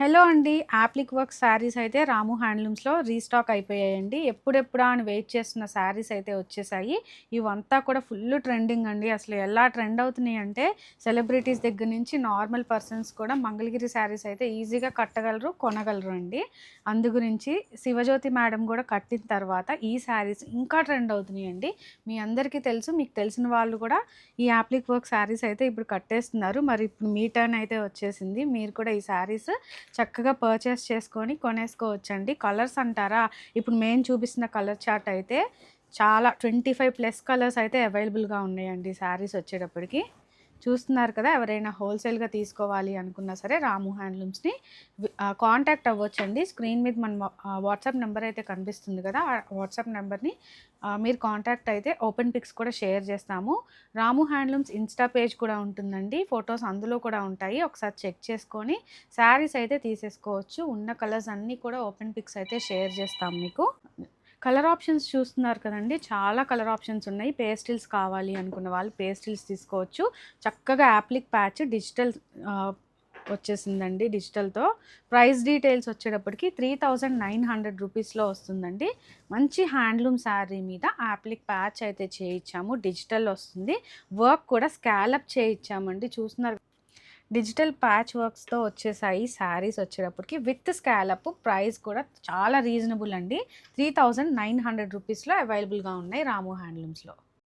Hello అండి. Appliqué work saris అయితే రాము హ్యాండ్లూమ్స్‌లో restock అయిపోయాయండి. ఎప్పుడెప్పుడా అని వెయిట్ చేస్తున్న శారీస్ అయితే వచ్చేసాయి. ఇవంతా కూడా ఫుల్ ట్రెండింగ్ అండి. అసలు ఎలా ట్రెండ్ అవుతున్నాయంటే సెలబ్రిటీస్ దగ్గర నుంచి నార్మల్ పర్సన్స్ కూడా మంగళగిరి శారీస్ అయితే ఈజీగా కట్టగలరు, కొనగలరు అండి. అందు గురించి శివజ్యోతి మేడం కూడా కట్టిన తర్వాత ఈ శారీస్ ఇంకా ట్రెండ్ అవుతున్నాయండి. మీ అందరికీ తెలుసు. మీకు తెలిసిన వాళ్ళు కూడా ఈ యాప్లిక్ వర్క్ శారీస్ అయితే ఇప్పుడు కట్టేస్తున్నారు. మరి ఇప్పుడు మీ టర్న్ అయితే వచ్చేసింది. మీరు కూడా ఈ శారీస్ చక్కగా పర్చేస్ చేసుకొని కొనేసుకోవచ్చండి. కలర్స్ అంటారా, ఇప్పుడు మేము చూపిస్తున్న కలర్ చార్ట్ అయితే చాలా 25+ కలర్స్ అయితే అవైలబుల్‌గా ఉన్నాయండి శారీస్ వచ్చేటప్పటికి. చూస్తున్నారు కదా! ఎవరైనా హోల్‌సేల్‌గా తీసుకోవాలి అనుకున్నా సరే రాము హ్యాండ్లూమ్స్‌ని కాంటాక్ట్ అవ్వొచ్చండి. స్క్రీన్ మీద మన వాట్సాప్ నెంబర్ అయితే కనిపిస్తుంది కదా! ఆ వాట్సాప్ నెంబర్‌ని మీరు కాంటాక్ట్ అయితే ఓపెన్ పిక్స్ కూడా షేర్ చేస్తాము. రాము హ్యాండ్లూమ్స్ ఇన్‌స్టా పేజ్ కూడా ఉంటుందండి. ఫోటోస్ అందులో కూడా ఉంటాయి. ఒకసారి చెక్ చేసుకొని శారీస్ అయితే తీసేసుకోవచ్చు. ఉన్న కలర్స్ అన్నీ కూడా ఓపెన్ పిక్స్ అయితే షేర్ చేస్తాం మీకు. కలర్ ఆప్షన్స్ చూస్తున్నారు కదండీ! చాలా కలర్ ఆప్షన్స్ ఉన్నాయి. పేస్టిల్స్ కావాలి అనుకున్న వాళ్ళు పేస్టిల్స్ తీసుకోవచ్చు. చక్కగా యాప్లిక్ ప్యాచ్ డిజిటల్ వచ్చేసిందండి డిజిటల్‌తో. ప్రైస్ డీటెయిల్స్ వచ్చేటప్పటికి 3900 రూపీస్‌లో వస్తుందండి. మంచి హ్యాండ్లూమ్ శారీ మీద యాప్లిక్ ప్యాచ్ అయితే చేయించాము. డిజిటల్ వస్తుంది. వర్క్ కూడా స్కాలప్ చేయించామండి. చూస్తున్నారు డిజిటల్ ప్యాచ్ వర్క్స్‌తో వచ్చేసాయి శారీస్ వచ్చేటప్పటికి. విత్ స్కాలప్ ప్రైస్ కూడా చాలా రీజనబుల్ అండి. 3900 రూపీస్‌లో అవైలబుల్‌గా ఉన్నాయి రాము హ్యాండ్లూమ్స్‌లో.